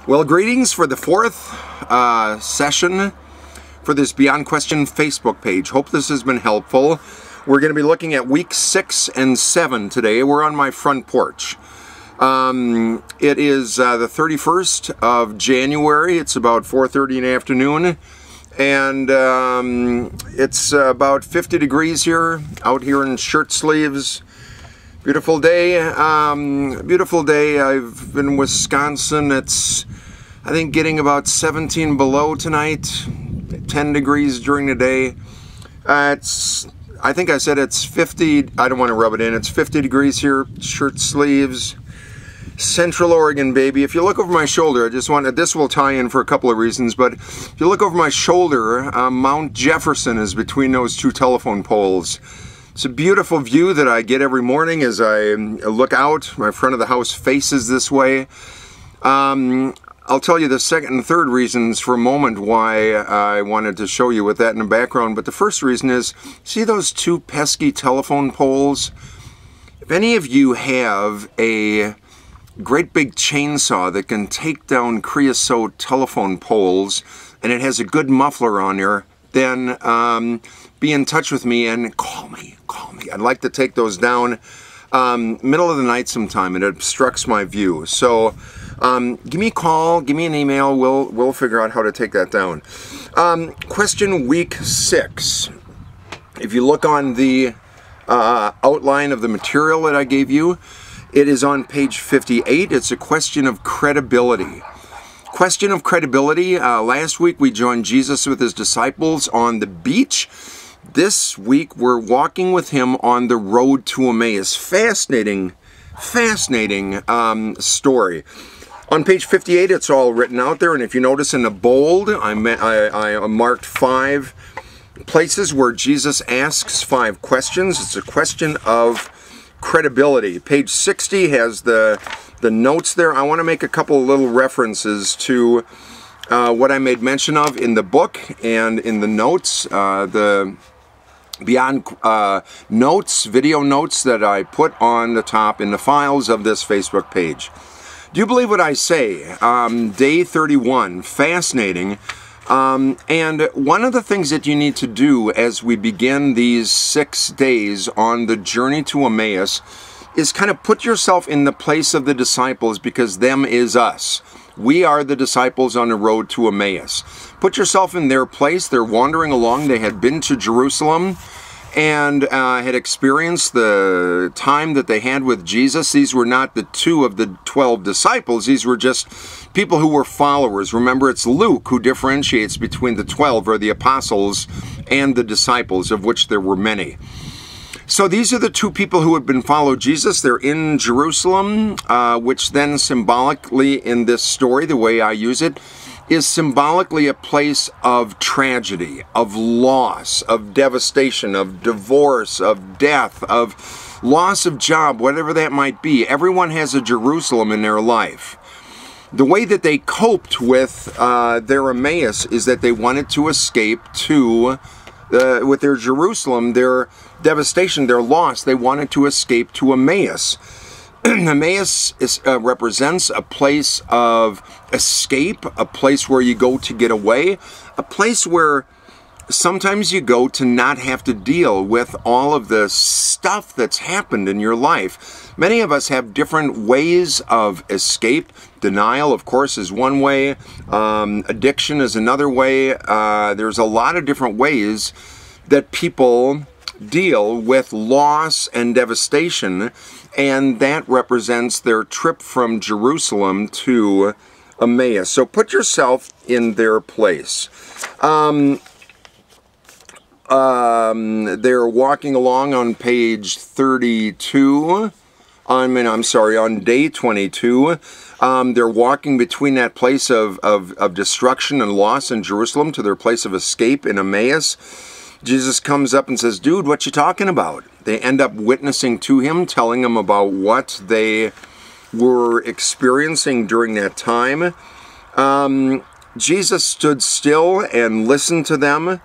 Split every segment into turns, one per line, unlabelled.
Well, greetings for the fourth session for this Beyond Question Facebook page. Hope this has been helpful. We're going to be looking at week 6 and 7 today. We're on my front porch. It is the 31st of January. It's about 4:30 in the afternoon. And it's about 50 degrees here, out here in shirt sleeves. Beautiful day. Beautiful day. I've been in Wisconsin. It's, I think, getting about 17 below tonight. 10 degrees during the day. I think I said it's 50. I don't want to rub it in. It's 50 degrees here. Shirt sleeves. Central Oregon, baby. If you look over my shoulder, I just want this will tie in for a couple of reasons, but if you look over my shoulder, Mount Jefferson is between those two telephone poles. It's a beautiful view that I get every morning as I look out. My front of the house faces this way. I'll tell you the second and third reasons for a moment why I wanted to show you with that in the background, but the first reason is, see those two pesky telephone poles? If any of you have a great big chainsaw that can take down creosote telephone poles and it has a good muffler on there, then be in touch with me and call me. I'd like to take those down middle of the night sometime. It obstructs my view. So give me a call, give me an email, we'll figure out how to take that down. Question week 6. If you look on the outline of the material that I gave you, it is on page 58. It's a question of credibility. Question of credibility. Last week we joined Jesus with his disciples on the beach. This week we're walking with him on the road to Emmaus. Fascinating story. On page 58 it's all written out there, and if you notice in the bold, I marked 5 places where Jesus asks 5 questions. It's a question of credibility. Page 60 has the notes there. I want to make a couple of little references to what I made mention of in the book and in the notes, the Beyond notes, video notes that I put on the top in the files of this Facebook page. Do you believe what I say? Day 31, fascinating. And one of the things that you need to do as we begin these 6 days on the journey to Emmaus is kind of put yourself in the place of the disciples, because them is us. We are the disciples on the road to Emmaus. Put yourself in their place. They're wandering along. They had been to Jerusalem and had experienced the time that they had with Jesus. These were not the 2 of the 12 disciples. These were just people who were followers. Remember, it's Luke who differentiates between the 12, or the apostles, and the disciples, of which there were many. So these are the 2 people who had been followed Jesus. They're in Jerusalem, which then symbolically in this story, the way I use it, is symbolically a place of tragedy, of loss, of devastation, of divorce, of death, of loss of job, whatever that might be. Everyone has a Jerusalem in their life. The way that they coped with their Emmaus is that they wanted to escape to, with their Jerusalem, their devastation, their loss, they wanted to escape to Emmaus. Emmaus represents a place of escape, a place where you go to get away, a place where sometimes you go to not have to deal with all of the stuff that's happened in your life. Many of us have different ways of escape. Denial, of course, is one way. Addiction is another way. There's a lot of different ways that people deal with loss and devastation, and that represents their trip from Jerusalem to Emmaus. So put yourself in their place. They're walking along on page 32. On day 22. They're walking between that place of destruction and loss in Jerusalem to their place of escape in Emmaus. Jesus comes up and says, "Dude, what you talking about?" They end up witnessing to him, telling him about what they were experiencing during that time. Jesus stood still and listened to them,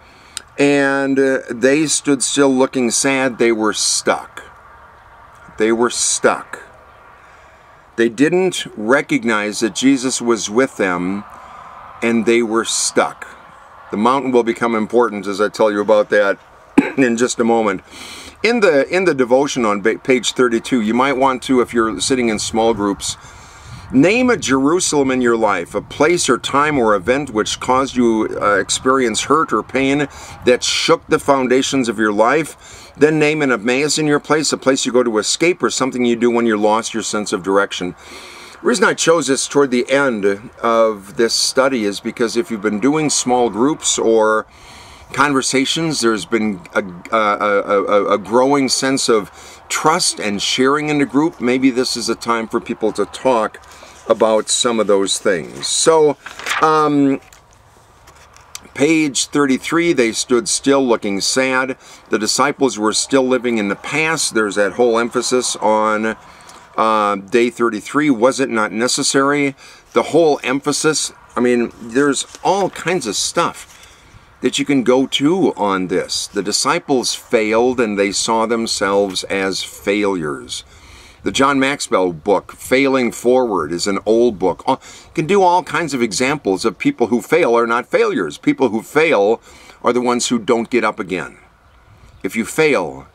and they stood still looking sad. They were stuck. They were stuck. They didn't recognize that Jesus was with them, and they were stuck. The mountain will become important as I tell you about that in just a moment. In the devotion on page 32, you might want to, if you're sitting in small groups, name a Jerusalem in your life, a place or time or event which caused you experience hurt or pain that shook the foundations of your life. Then name an Emmaus in your place, a place you go to escape, or something you do when you lost your sense of direction. The reason I chose this toward the end of this study is because if you've been doing small groups or conversations, there's been a growing sense of trust and sharing in the group. Maybe this is a time for people to talk about some of those things. So, page 33, they stood still looking sad. The disciples were still living in the past. There's that whole emphasis on day 33. Was it not necessary? The whole emphasis, I mean, there's all kinds of stuff that you can go to on this. The disciples failed and they saw themselves as failures. The John Maxwell book, Failing Forward, is an old book. You can do all kinds of examples of people who fail are not failures. People who fail are the ones who don't get up again. If you fail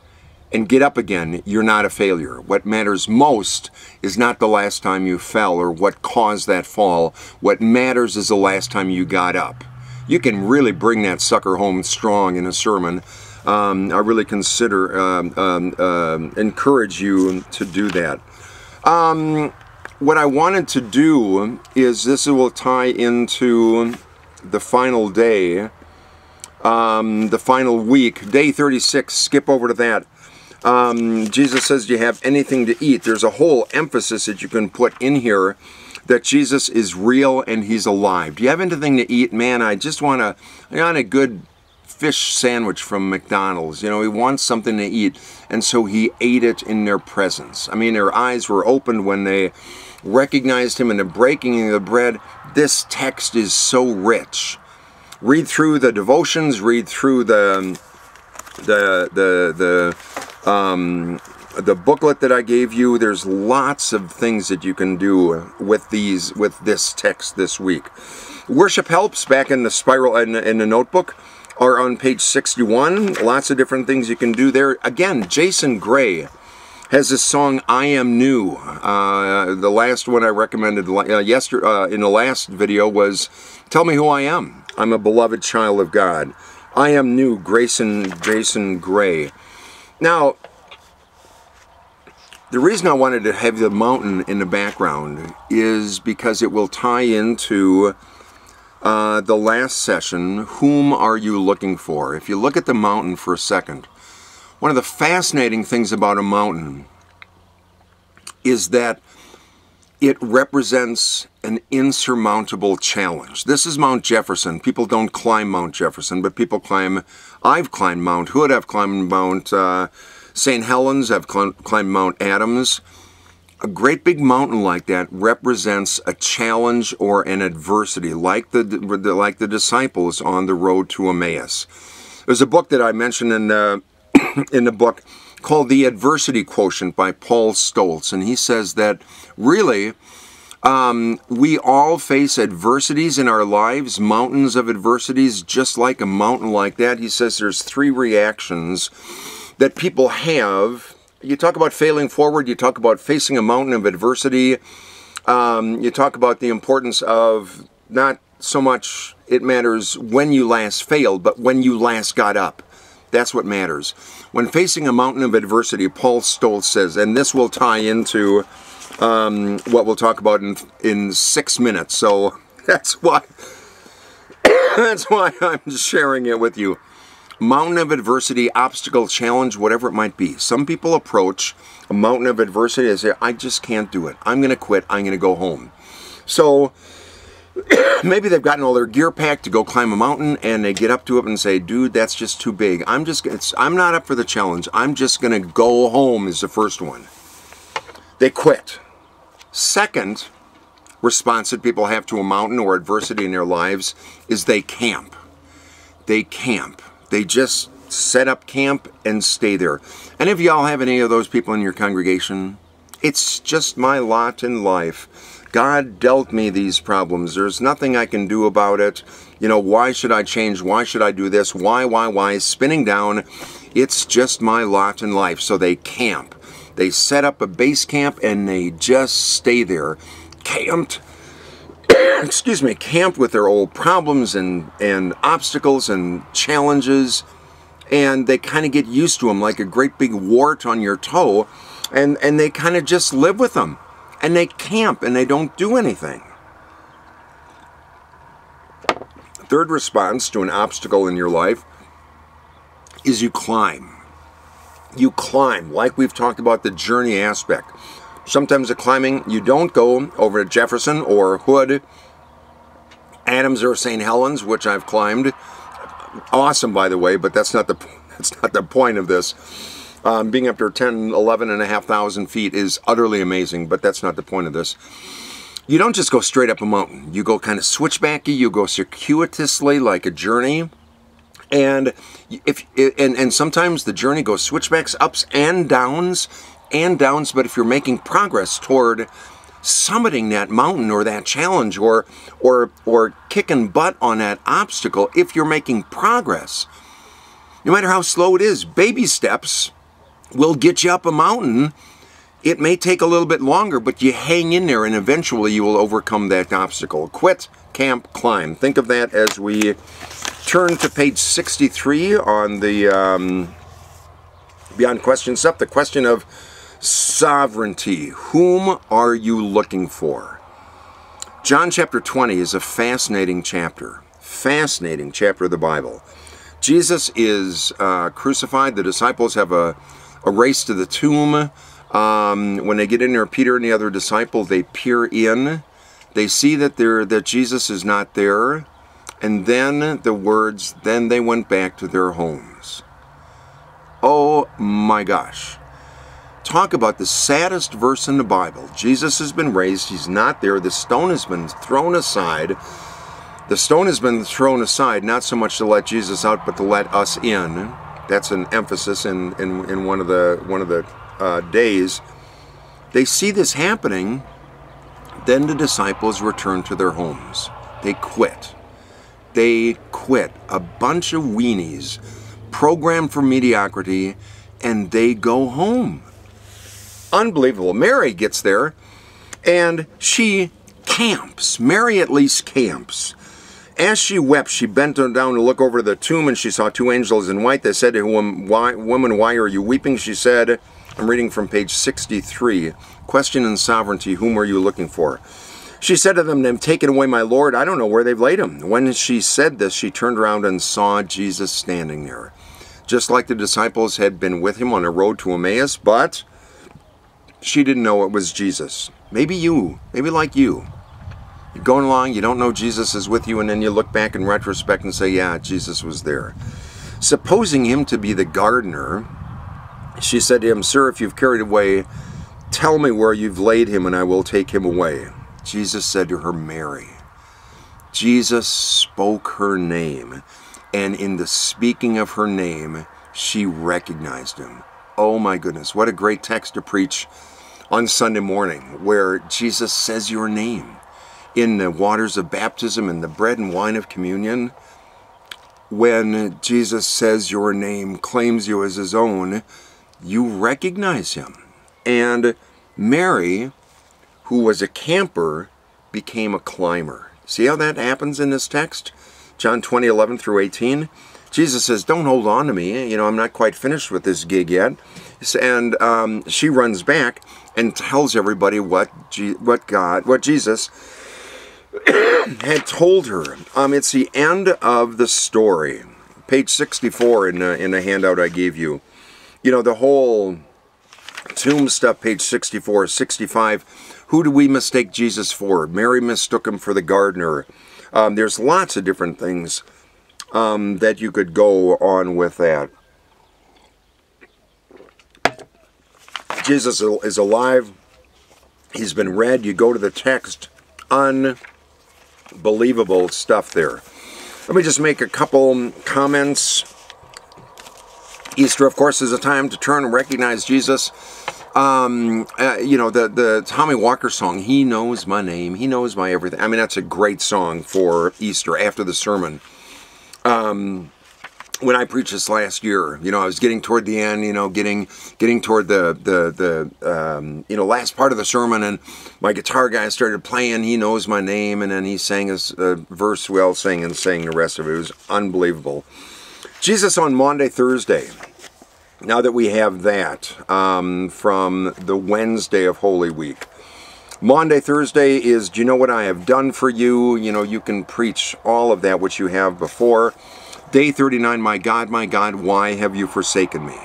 and get up again, you're not a failure. What matters most is not the last time you fell or what caused that fall. What matters is the last time you got up. You can really bring that sucker home strong in a sermon. I really encourage you to do that. What I wanted to do is, this will tie into the final day, the final week, day 36, skip over to that. Jesus says, do you have anything to eat? There's a whole emphasis that you can put in here that Jesus is real and he's alive. Do you have anything to eat? Man, I want a good fish sandwich from McDonald's. You know, he wants something to eat. And so he ate it in their presence. I mean, their eyes were opened when they recognized him in the breaking of the bread. This text is so rich. Read through the devotions, read through the booklet that I gave you. There's lots of things that you can do with this text this week. Worship helps back in the spiral in the notebook are on page 61. Lots of different things you can do there. Again, Jason Gray has this song, I Am New. The last one I recommended yesterday in the last video was Tell Me Who I Am. I'm a beloved child of God. I Am New, Jason Gray. Now, the reason I wanted to have the mountain in the background is because it will tie into the last session, whom are you looking for? If you look at the mountain for a second, one of the fascinating things about a mountain is that it represents an insurmountable challenge. This is Mount Jefferson. People don't climb Mount Jefferson, but people climb, I've climbed Mount Hood, I've climbed Mount St. Helens, I've climbed Mount Adams. A great big mountain like that represents a challenge or an adversity, like the disciples on the road to Emmaus. There's a book that I mentioned in the book called The Adversity Quotient by Paul Stoltz, and he says that really we all face adversities in our lives, mountains of adversities, just like a mountain like that. He says there's 3 reactions that people have. You talk about failing forward, you talk about facing a mountain of adversity, you talk about the importance of not so much it matters when you last failed, but when you last got up. That's what matters. When facing a mountain of adversity, Paul Stoltz says, and this will tie into what we'll talk about in 6 minutes, so that's why I'm sharing it with you. Mountain of adversity, obstacle, challenge, whatever it might be. Some people approach a mountain of adversity and say, I just can't do it. I'm going to quit. I'm going to go home. So maybe they've gotten all their gear packed to go climb a mountain, and they get up to it and say, dude, that's just too big. I'm not up for the challenge. I'm just going to go home is the first one. They quit. Second response that people have to a mountain or adversity in their lives is they camp. They camp. They just set up camp and stay there. And if y'all have any of those people in your congregation, It's just my lot in life. God dealt me these problems. There's nothing I can do about it. You know, why should I change? Why should I do this? Why? Spinning down. It's just my lot in life. So they camp. They set up a base camp and they just stay there. Camped. Excuse me. Camped with their old problems and obstacles and challenges. And they kind of get used to them like a great big wart on your toe. And they kind of just live with them. And they camp and they don't do anything. Third response to an obstacle in your life is you climb. You climb, like we've talked about the journey aspect. Sometimes the climbing, you don't go over to Jefferson or Hood, Adams or St. Helens, which I've climbed. Awesome, by the way, but that's not the point of this. Being up to 11,500 feet is utterly amazing, but that's not the point of this. You don't just go straight up a mountain. You go kind of switchbacky. You go circuitously like a journey, and sometimes the journey goes switchbacks, ups and downs. But if you're making progress toward summiting that mountain or that challenge or kicking butt on that obstacle, if you're making progress, no matter how slow it is, baby steps will get you up a mountain. It may take a little bit longer, but you hang in there and eventually you will overcome that obstacle. Quit, camp, climb. Think of that as we turn to page 63 on the Beyond Question stuff, the question of sovereignty. Whom are you looking for? John chapter 20 is a fascinating chapter of the Bible. Jesus is crucified. The disciples have a race to the tomb. When they get in there, Peter and the other disciple, they peer in. They see that Jesus is not there. And then the words, then they went back to their homes. Oh my gosh. Talk about the saddest verse in the Bible. Jesus has been raised. He's not there. The stone has been thrown aside. The stone has been thrown aside, not so much to let Jesus out, but to let us in. That's an emphasis in one of the days. They see this happening. Then the disciples return to their homes. They quit. They quit. A bunch of weenies, programmed for mediocrity, and they go home. Unbelievable. Mary gets there, and she camps. Mary at least camps. As she wept, she bent down to look over the tomb, and she saw two angels in white. They said to her, "Woman, why are you weeping?" She said, I'm reading from page 63, question and sovereignty, whom are you looking for? She said to them, "They've taken away my Lord. I don't know where they've laid him." When she said this, she turned around and saw Jesus standing there. Just like the disciples had been with him on a road to Emmaus, but she didn't know it was Jesus. Maybe like you. You're going along, you don't know Jesus is with you, and then you look back in retrospect and say, yeah, Jesus was there. Supposing him to be the gardener, she said to him, "Sir, if you've carried away, tell me where you've laid him, and I will take him away." Jesus said to her, "Mary." Jesus spoke her name, and in the speaking of her name, she recognized him. Oh my goodness, what a great text to preach on Sunday morning, where Jesus says your name. In the waters of baptism and the bread and wine of communion, when Jesus says your name, claims you as his own, you recognize him. And Mary, who was a camper, became a climber. See how that happens in this text? John 20:11 through 18. Jesus says, "Don't hold on to me. I'm not quite finished with this gig yet." And she runs back and tells everybody what Jesus had told her. It's the end of the story. Page 64 in the handout I gave you. The whole tomb stuff, page 64, 65. Who do we mistake Jesus for? Mary mistook him for the gardener. There's lots of different things that you could go on with that. Jesus is alive. He's been read. You go to the text. Unbelievable stuff there. Let me just make a couple comments. Easter, of course, is a time to turn and recognize Jesus You know, the Tommy Walker song, He Knows My Name, He Knows My Everything. I mean, that's a great song for Easter after the sermon. When I preached this last year, you know, I was getting toward the end, you know, getting toward the you know, last part of the sermon, and my guitar guy started playing He Knows My Name, and then he sang his verse we all sang, and sang the rest of it. It was unbelievable. Jesus on Maundy, Thursday. Now that we have that from the Wednesday of Holy Week. Maundy, Thursday is, do you know what I have done for you? You know, you can preach all of that which you have before. Day 39, my God, why have you forsaken me?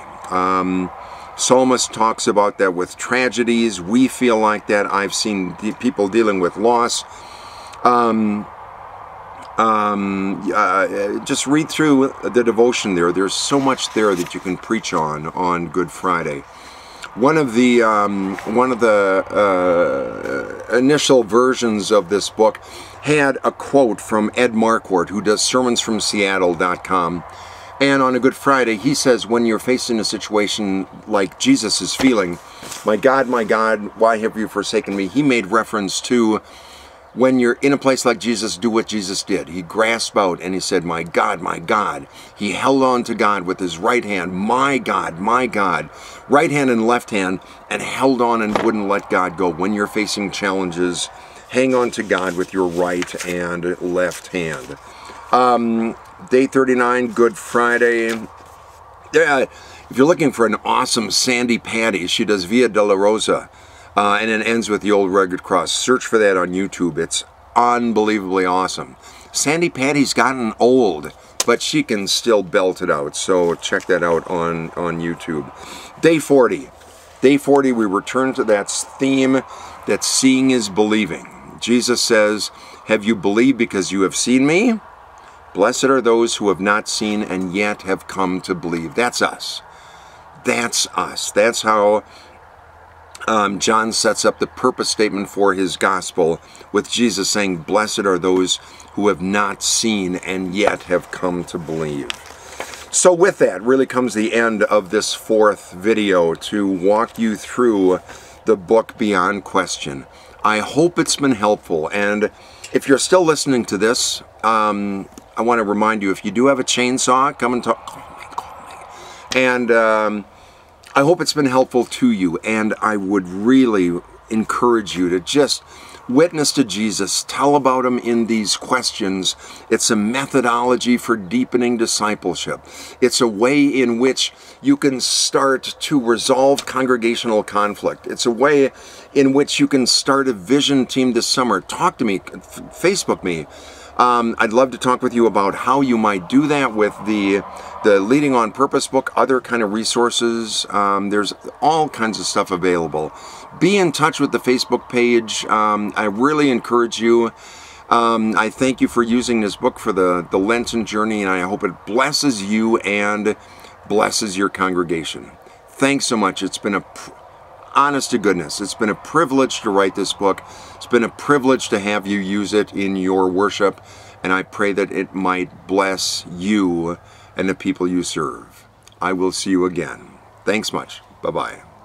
Psalmist talks about that with tragedies. We feel like that. I've seen people dealing with loss. Just read through the devotion there. There's so much there that you can preach on Good Friday. One of the initial versions of this book had a quote from Ed Marquardt, who does sermonsfromseattle.com. And on a Good Friday, he says, when you're facing a situation like Jesus is feeling, my God, why have you forsaken me? He made reference to when you're in a place like Jesus, do what Jesus did. He grasped out and he said, my God. He held on to God with his right hand, my God, right hand and left hand, and held on and wouldn't let God go. When you're facing challenges, hang on to God with your right and left hand. Day 39, Good Friday. If you're looking for an awesome Sandy Patty, she does Via Dolorosa. And it ends with the old rugged cross. Search for that on YouTube. It's unbelievably awesome. Sandy Patty's gotten old, but she can still belt it out. So check that out on YouTube. Day 40. Day 40, we return to that theme that seeing is believing. Jesus says, have you believed because you have seen me? Blessed are those who have not seen and yet have come to believe. That's us. That's us. That's how John sets up the purpose statement for his gospel, with Jesus saying, blessed are those who have not seen and yet have come to believe. So with that really comes the end of this fourth video to walk you through the book Beyond Question. I hope it's been helpful, and if you're still listening to this, I want to remind you, if you do have a chainsaw, come and call me. And I hope it's been helpful to you, and I would really encourage you to just witness to Jesus. Tell about him in these questions. It's a methodology for deepening discipleship. It's a way in which you can start to resolve congregational conflict. It's a way in which you can start a vision team this summer. Talk to me, Facebook me. I'd love to talk with you about how you might do that with the Leading on Purpose book, other kind of resources. There's all kinds of stuff available. Be in touch with the Facebook page. I really encourage you. I thank you for using this book for the Lenten journey, and I hope it blesses you and blesses your congregation. Thanks so much. It's been honest to goodness, it's been a privilege to write this book. It's been a privilege to have you use it in your worship, and I pray that it might bless you and the people you serve. I will see you again. Thanks much. Bye-bye.